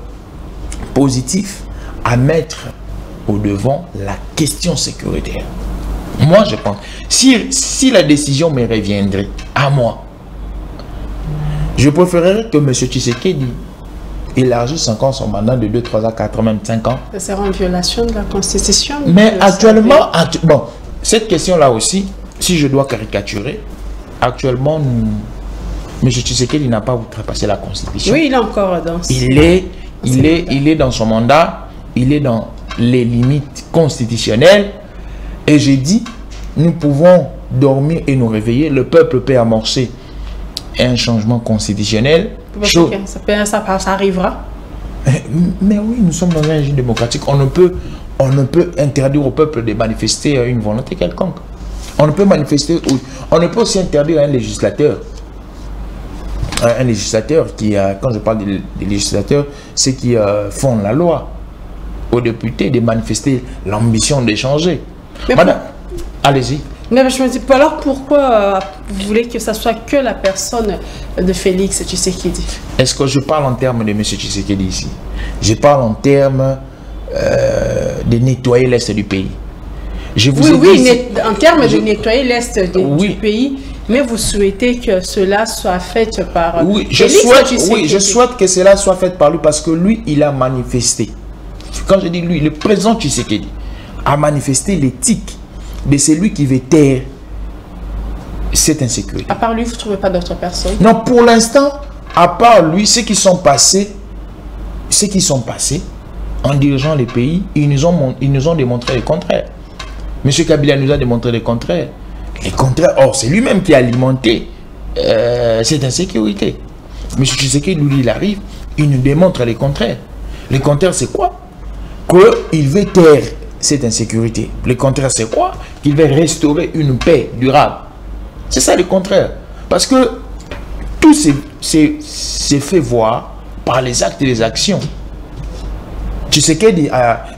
positifs à mettre au devant la question sécuritaire. Moi, je pense, si la décision me reviendrait à moi, je préférerais que M. Tshisekedi élargisse encore son mandat de 2, 3 ans, 4 ans, même 5 ans. Ça sera en violation de la Constitution. Mais actuellement, bon, cette question-là aussi, si je dois caricaturer, actuellement, M. Tshisekedi n'a pas outrepassé la Constitution. Oui, il est encore dans il est dans son mandat, il est dans les limites constitutionnelles. Et j'ai dit, nous pouvons dormir et nous réveiller. Le peuple peut amorcer un changement constitutionnel. Ça arrivera. Mais oui, nous sommes dans un régime démocratique. On ne peut interdire au peuple de manifester une volonté quelconque. On ne peut manifester, on ne peut aussi interdire à un législateur. Un législateur qui, quand je parle des législateurs, c'est qui font la loi, aux députés de manifester l'ambition d'échanger. Madame, allez-y. Mais je me dis, alors pourquoi vous voulez que ça soit que la personne de Félix Tshisekedi? Est-ce que je parle en termes de M. Tshisekedi ici? Je parle en termes de nettoyer l'Est du pays. En termes de nettoyer l'Est du pays, mais vous souhaitez que cela soit fait par je souhaite que cela soit fait par lui parce que lui, il a manifesté. Quand je dis lui, le président Tshisekedi a manifesté l'éthique de celui qui veut taire cette insécurité. À part lui, vous ne trouvez pas d'autres personnes? Non, pour l'instant, à part lui, ceux qui sont passés en dirigeant les pays, ils nous ont démontré le contraire. M. Kabila nous a démontré le contraire. Or, c'est lui-même qui a alimenté cette insécurité. M. Tshisekedi, lui, il arrive, il nous démontre le contraire. Le contraire, c'est quoi? Qu'il veut taire cette insécurité. Le contraire, c'est quoi? Qu'il veut restaurer une paix durable. C'est ça le contraire. Parce que tout c'est fait voir par les actes et les actions. Tshisekedi,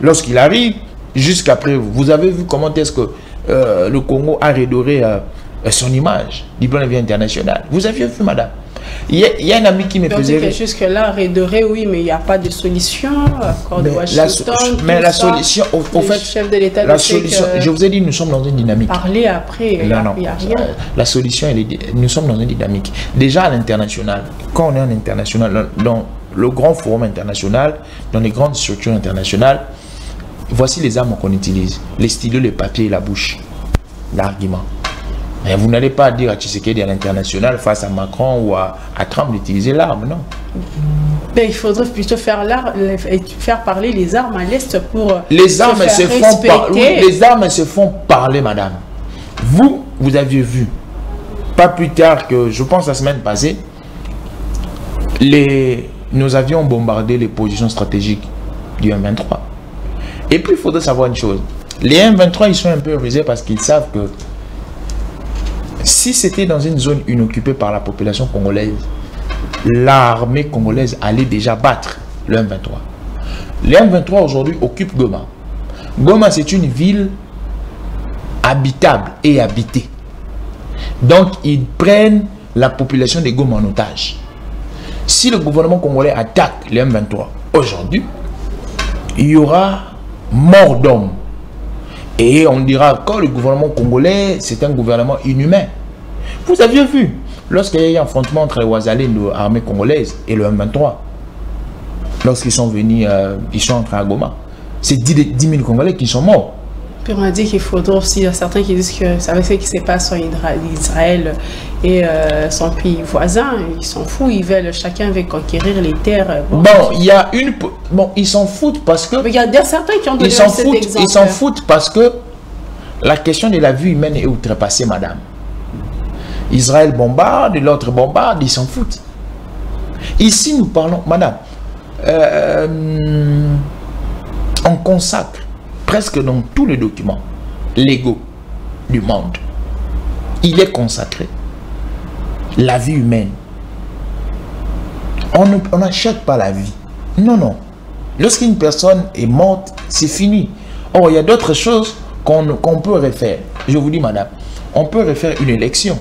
lorsqu'il arrive, jusqu'après, vous avez vu comment est-ce que le Congo a redoré son image du plan de vie international. Vous aviez vu, madame? Il y a un ami qui me faisait... Jusque-là, redoré, oui, mais il n'y a pas de solution. Accord de Washington, mais la solution, au fait, chef de l'État, la solution, je vous ai dit, nous sommes dans une dynamique. Parler après, il n'y a rien. La solution, nous sommes dans une dynamique. Déjà à l'international, quand on est en international, dans le grand forum international, dans les grandes structures internationales, voici les armes qu'on utilise. Les stylos, les papiers et la bouche. L'argument. Mais vous n'allez pas dire à Tshisekedi à l'international face à Macron ou à Trump d'utiliser l'arme, non? Ben, il faudrait plutôt faire parler les armes à l'Est pour les armes se font parler, madame. Vous aviez vu, pas plus tard que, je pense la semaine passée, nos avions ont bombardé les positions stratégiques du M23. Et puis il faudrait savoir une chose. Les M23, ils sont un peu rusés parce qu'ils savent que si c'était dans une zone inoccupée par la population congolaise, l'armée congolaise allait déjà battre le M23. Le M23 aujourd'hui occupe Goma. Goma, c'est une ville habitable et habitée. Donc, ils prennent la population de Goma en otage. Si le gouvernement congolais attaque le M23 aujourd'hui, il y aura mort d'hommes. Et on dira que le gouvernement congolais, c'est un gouvernement inhumain. Vous aviez vu, lorsqu'il y a eu un affrontement entre les Ouazalines de l'armée congolaise et le M23, lorsqu'ils sont venus, ils sont entrés à Goma, c'est 10 000 Congolais qui sont morts. Puis on a dit qu'il faudra aussi, il y a certains qui disent que ça va ce qui se passe en Israël et son pays voisin, ils s'en foutent, ils veulent, chacun veut conquérir les terres. Bon, il y a une... Bon, ils s'en foutent parce que... Il y a certains qui ont donné cet exemple. Ils s'en foutent parce que la question de la vie humaine est outrepassée, madame. Israël bombarde, l'autre bombarde, ils s'en foutent. Ici, nous parlons, madame, on consacre presque dans tous les documents légaux du monde, il est consacré la vie humaine. On n'achète pas la vie. Non, non. Lorsqu'une personne est morte, c'est fini. Or, il y a d'autres choses qu'on peut refaire. Je vous dis, madame, on peut refaire une élection.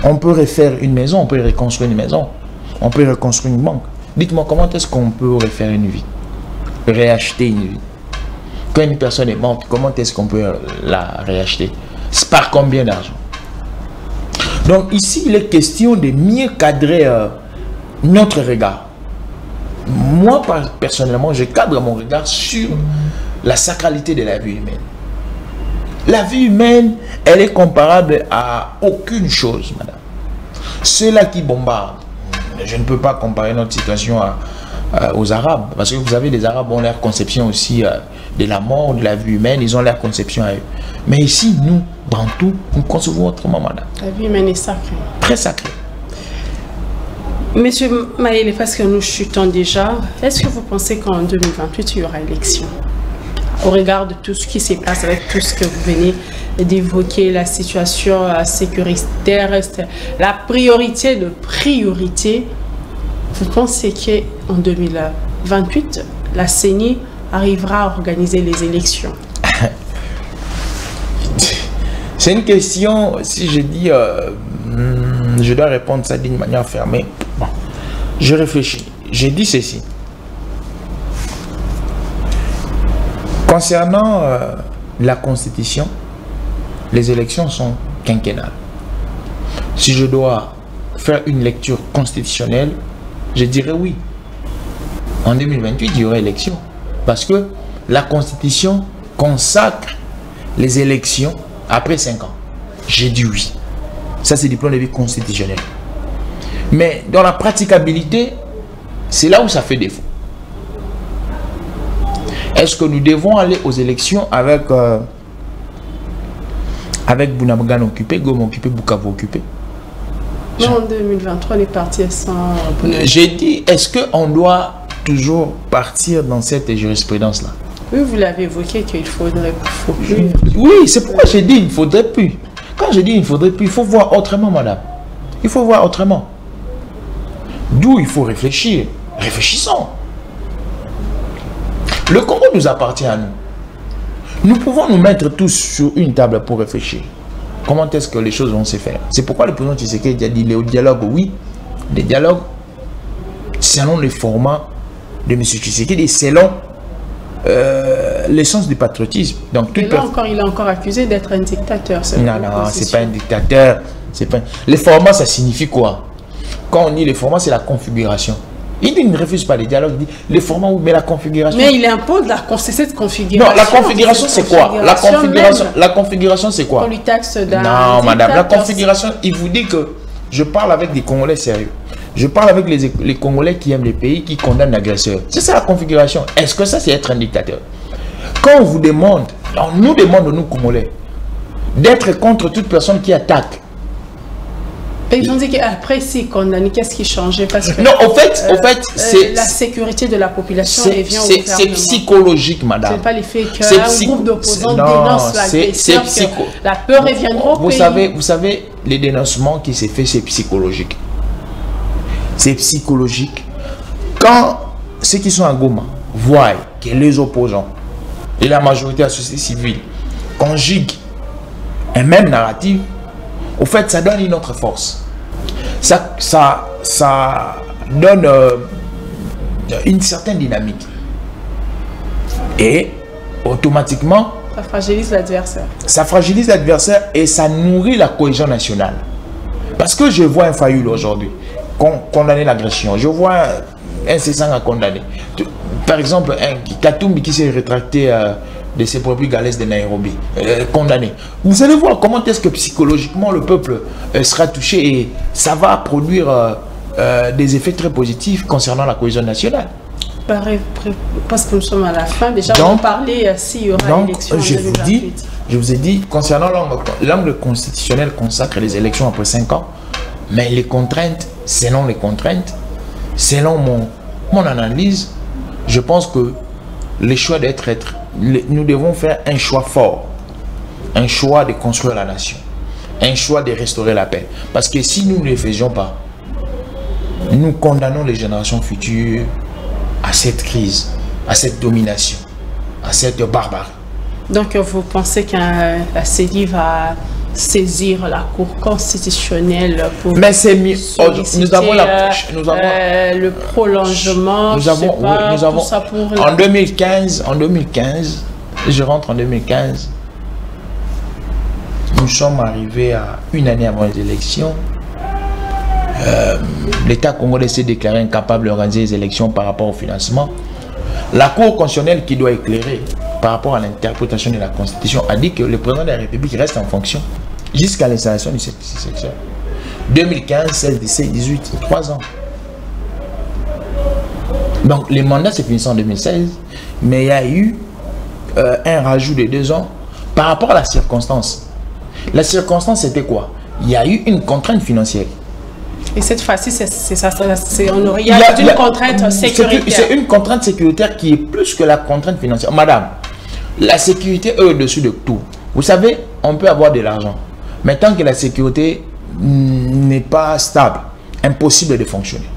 On peut refaire une maison, on peut reconstruire une maison. On peut reconstruire une banque. Dites-moi, comment est-ce qu'on peut refaire une vie? Réacheter une vie. Quand une personne est morte, comment est-ce qu'on peut la réacheter? C'est par combien d'argent? Donc ici, il est question de mieux cadrer notre regard. Moi, personnellement, je cadre mon regard sur la sacralité de la vie humaine. La vie humaine, elle est comparable à aucune chose, madame. Ceux-là qui bombardent, je ne peux pas comparer notre situation aux Arabes, parce que vous savez, les Arabes ont leur conception aussi de la mort, de la vie humaine, ils ont leur conception à eux. Mais ici, nous, Bantous, nous concevons autrement, madame. La vie humaine est sacrée. Très sacrée. Monsieur Maëlle, parce que nous chutons déjà, est-ce que vous pensez qu'en 2028, il y aura élection? Au regard de tout ce qui se passe, avec tout ce que vous venez d'évoquer, la situation sécuritaire, la priorité de priorité, vous pensez qu'en 2028, la CENI arrivera à organiser les élections? C'est une question, si je dis, je dois répondre ça d'une manière fermée. Bon, je réfléchis. J'ai dit ceci. Concernant la Constitution, les élections sont quinquennales. Si je dois faire une lecture constitutionnelle, je dirais oui. En 2028, il y aura élection. Parce que la Constitution consacre les élections après 5 ans. J'ai dit oui. Ça, c'est du point de vue constitutionnel. Mais dans la praticabilité, c'est là où ça fait défaut. Est-ce que nous devons aller aux élections avec Bunamagana occupé, Goma occupé, Bukavu occupé? Non, en 2023, on est parti sans... J'ai dit, est-ce qu'on doit toujours partir dans cette jurisprudence-là? Oui, vous l'avez évoqué qu'il faudrait plus. Oui, c'est pourquoi j'ai dit il ne faudrait plus. Quand je dis il ne faudrait plus, il faut voir autrement, madame. Il faut voir autrement. D'où il faut réfléchir. Réfléchissons. Le Congo nous appartient à nous. Nous pouvons nous mettre tous sur une table pour réfléchir. Comment est-ce que les choses vont se faire? C'est pourquoi le président Tshisekedi a dit le dialogue, oui. Les dialogues, selon le format de M. Tshisekedi, selon l'essence du patriotisme. Donc, et là encore, il est encore accusé d'être un dictateur. Non, non, c'est pas un dictateur. Pas... Les formats, ça signifie quoi? Quand on dit les formats, c'est la configuration. Il ne refuse pas les dialogues, il dit les formats, mais la configuration. Mais il impose cette configuration. Non, la configuration, c'est quoi? La configuration, c'est quoi? On lui taxe d'un... Non, madame, la configuration, il vous dit que je parle avec des Congolais sérieux. Je parle avec les Congolais qui aiment les pays, qui condamnent l'agresseur. C'est ça la configuration. Est-ce que ça, c'est être un dictateur? Quand on vous demande, on nous demande, nous Congolais, d'être contre toute personne qui attaque. Et ils ont dit qu'après, c'est condamné. Qu'est-ce qui changeait? Parce que non, au fait, c'est la sécurité de la population revient au gouvernement. C'est psychologique, madame. C'est pas l'effet qu'un groupe d'opposants dénonce l'agresseur, la peur reviendra au pays. Vous savez, les dénoncements qui s'est fait, c'est psychologique. C'est psychologique. Quand ceux qui sont à Goma voient que les opposants et la majorité de la société civile conjuguent un même narratif, au fait, ça donne une autre force. Ça donne une certaine dynamique. Et automatiquement, ça fragilise l'adversaire. Ça fragilise l'adversaire et ça nourrit la cohésion nationale. Parce que je vois un Fayoul aujourd'hui condamner l'agression. Je vois un Cessang à condamner. Par exemple, un Katumbi qui s'est rétracté de ses propres galères de Nairobi, condamné. Vous allez voir comment est-ce que psychologiquement le peuple sera touché et ça va produire des effets très positifs concernant la cohésion nationale. Parce que nous sommes à la fin, déjà on parlait s'il y aura élection en 2028. Je vous ai dit, concernant l'angle constitutionnel consacre les élections après 5 ans, mais les contraintes, selon mon analyse, je pense que les choix nous devons faire un choix fort, un choix de construire la nation, un choix de restaurer la paix. Parce que si nous ne le faisions pas, nous condamnons les générations futures à cette crise, à cette domination, à cette barbarie. Donc vous pensez qu'un CEDI va saisir la Cour constitutionnelle pour nous avons le prolongement, en 2015, je rentre en 2015, nous sommes arrivés à une année avant les élections. L'État congolais s'est déclaré incapable d'organiser les élections par rapport au financement. La Cour constitutionnelle qui doit éclairer par rapport à l'interprétation de la Constitution a dit que le président de la République reste en fonction jusqu'à l'installation du successeur. 2015, 16, 17, 18, 3 ans. Donc les mandats se finissent en 2016, mais il y a eu un rajout de 2 ans par rapport à la circonstance. La circonstance c'était quoi? Il y a eu une contrainte financière. Et cette fois-ci, il y a une contrainte sécuritaire. C'est une contrainte sécuritaire qui est plus que la contrainte financière. Madame, la sécurité est au-dessus de tout. Vous savez, on peut avoir de l'argent. Mais tant que la sécurité n'est pas stable, impossible de fonctionner.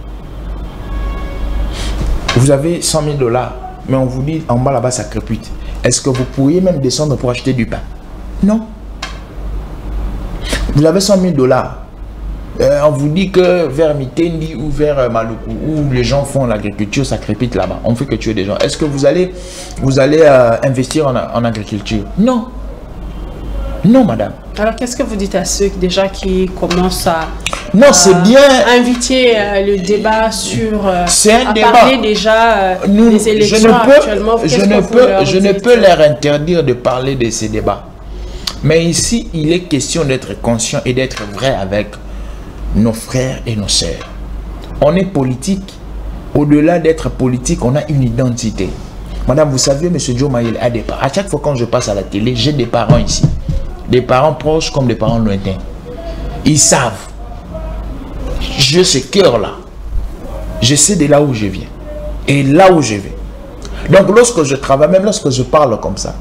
Vous avez 100 000 $, mais on vous dit en bas là-bas ça crépite. Est-ce que vous pourriez même descendre pour acheter du pain? Non. Vous avez 100 000 $. On vous dit que vers Mitendi ou vers Maluku, où les gens font l'agriculture, ça crépite là-bas. On fait que tuer des gens. Est-ce que vous allez investir en agriculture? Non. Non, madame. Alors, qu'est-ce que vous dites à ceux déjà qui commencent à inviter le débat sur... C'est un débat. Parler déjà des élections actuellement. Je ne peux leur interdire de parler de ces débats. Mais ici, il est question d'être conscient et d'être vrai avec nos frères et nos sœurs. On est politique. Au-delà d'être politique, on a une identité. Madame, vous savez, M. Joe Mayele a des parents. À chaque fois quand je passe à la télé, j'ai des parents ici. Des parents proches comme des parents lointains. Ils savent. J'ai ce cœur-là. Je sais de là où je viens. Et là où je vais. Donc lorsque je travaille, même lorsque je parle comme ça,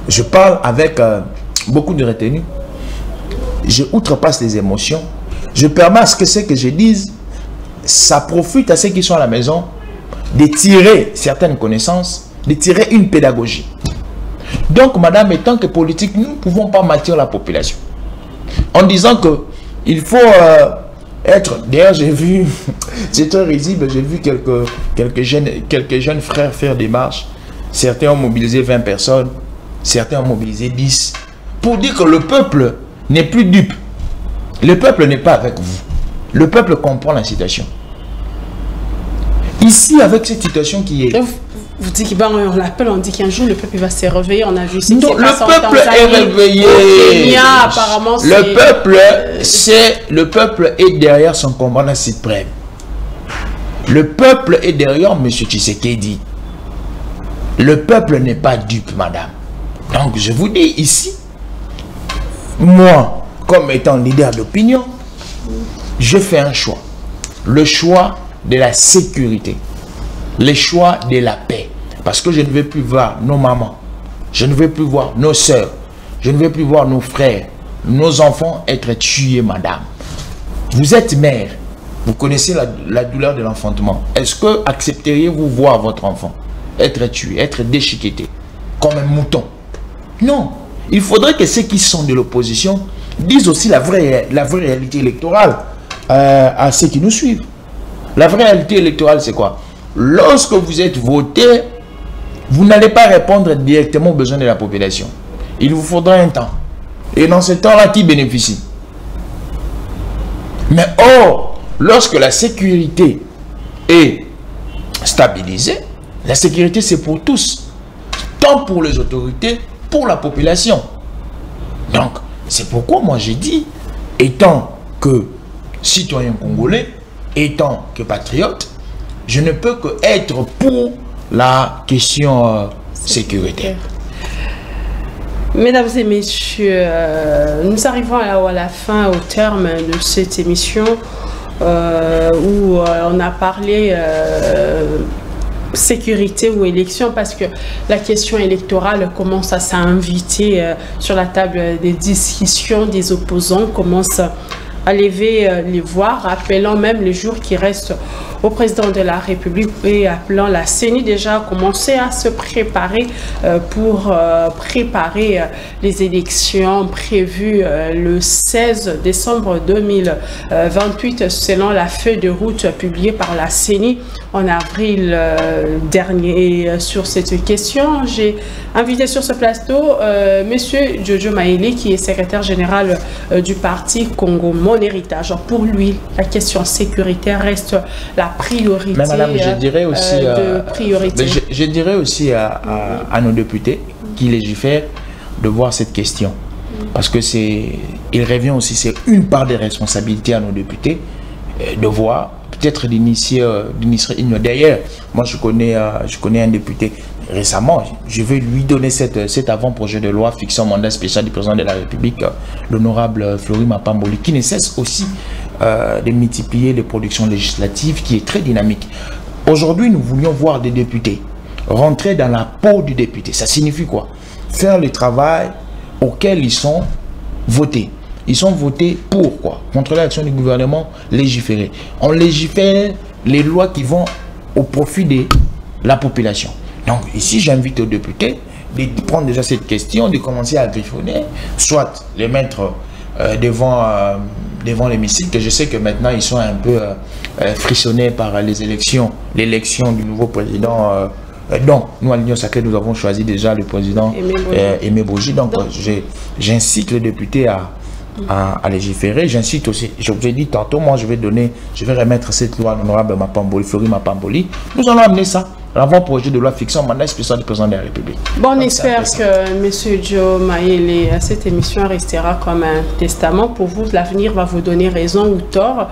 je parle avec beaucoup de retenue. Je outrepasse les émotions. Je permets à ce que ce que je dise, ça profite à ceux qui sont à la maison de tirer certaines connaissances, de tirer une pédagogie. Donc, madame, en tant que politique, nous ne pouvons pas mentir la population. En disant que il faut être... D'ailleurs, j'ai vu, c'est très risible, j'ai vu quelques jeunes frères faire des marches. Certains ont mobilisé 20 personnes, certains ont mobilisé 10. Pour dire que le peuple n'est plus dupe. Le peuple n'est pas avec vous. Le peuple comprend la situation. Ici, avec cette situation qui est... Vous dites qu'on l'appelle, on dit qu'un jour le peuple va se réveiller. On a vu ce qui s'est passé en Tanzanie. Le peuple est réveillé. Kenya, apparemment, le peuple est derrière son commandant suprême. Le peuple est derrière M. Tshisekedi. Le peuple n'est pas dupe, madame. Donc, je vous dis ici, moi, comme étant leader d'opinion, je fais un choix. Le choix de la sécurité. Le choix de la paix. Parce que je ne veux plus voir nos mamans. Je ne veux plus voir nos soeurs. Je ne veux plus voir nos frères. Nos enfants être tués, madame. Vous êtes mère. Vous connaissez la douleur de l'enfantement. Est-ce que accepteriez-vous voir votre enfant être tué, être déchiqueté comme un mouton? Non. Il faudrait que ceux qui sont de l'opposition disent aussi la vraie réalité électorale à ceux qui nous suivent. La vraie réalité électorale, c'est quoi? Lorsque vous êtes voté, vous n'allez pas répondre directement aux besoins de la population. Il vous faudra un temps. Et dans ce temps-là, qui bénéficie? Mais or, lorsque la sécurité est stabilisée, la sécurité c'est pour tous, tant pour les autorités, pour la population. Donc, c'est pourquoi moi j'ai dit, étant que citoyen congolais, étant que patriote, je ne peux que être pour la question sécuritaire. Mesdames et messieurs, nous arrivons à la fin, au terme de cette émission où on a parlé sécurité ou élection, parce que la question électorale commence à s'inviter sur la table des discussions. Des opposants commencent à lever les voix, rappelant même les jours qui restent au président de la République et appelant la CENI déjà à commencer à se préparer pour préparer les élections prévues le 16 décembre 2028 selon la feuille de route publiée par la CENI en avril dernier. Et sur cette question, j'ai invité sur ce plateau Monsieur Jojo Mayele, qui est secrétaire général du parti Congo Mon Héritage. Pour lui, la question sécuritaire reste la priorité. Mais madame, je dirais aussi, je dirais aussi à nos députés qui légifèrent de voir cette question. Parce que il revient aussi, c'est une part des responsabilités à nos députés de voir, peut-être d'initier une. D'ailleurs, moi je connais un député récemment, je vais lui donner cet avant-projet de loi fixant mandat spécial du président de la République, l'honorable Fleury Mapamboli, qui ne cesse aussi de multiplier les productions législatives, qui est très dynamique. Aujourd'hui, nous voulions voir des députés rentrer dans la peau du député. Ça signifie quoi? Faire le travail auquel ils sont votés. Ils sont votés pour quoi? Contrôler l'action du gouvernement, légiférer. On légifère les lois qui vont au profit de la population. Donc ici, j'invite aux députés de prendre déjà cette question, de commencer à griffonner, soit les mettre devant l'hémicycle. Je sais que maintenant, ils sont un peu frissonnés par l'élection du nouveau président. Donc, nous, à l'Union Sacrée, nous avons choisi déjà le président Aimé Boji. Donc, j'incite les députés à légiférer. J'incite aussi, je vous ai dit tantôt, moi, je vais remettre cette loi à l'honorable Mapamboli, Fleury Mapamboli. Nous allons amener ça. L'avant-projet de loi fixant mandat spécial du président de la République. Bon, on espère que M. Joe Mayele, cette émission restera comme un testament pour vous. L'avenir va vous donner raison ou tort.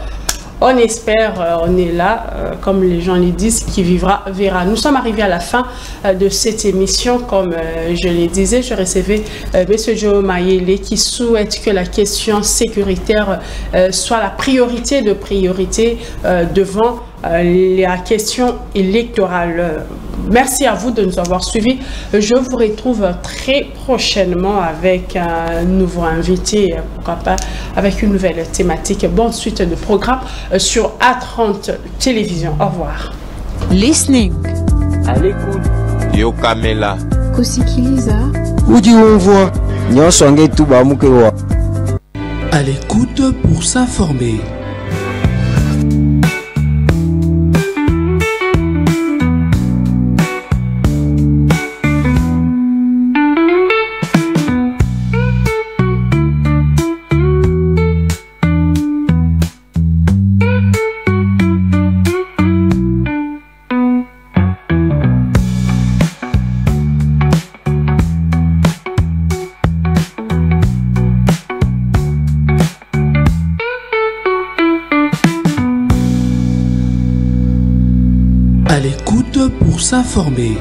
On espère, on est là, comme les gens le disent, qui vivra, verra. Nous sommes arrivés à la fin de cette émission. Comme je le disais, je recevais M. Joe Mayele qui souhaite que la question sécuritaire soit la priorité de priorité devant la question électorale. Merci à vous de nous avoir suivis. Je vous retrouve très prochainement avec un nouveau invité, pourquoi pas avec une nouvelle thématique. Bonne suite de programme sur A30 Télévision. Au revoir. Listening. À l'écoute. Yo Kamela. Kusikiliza. Udi onvoa. Nyosonge tuba mukewa. À l'écoute pour s'informer. À l'écoute pour s'informer.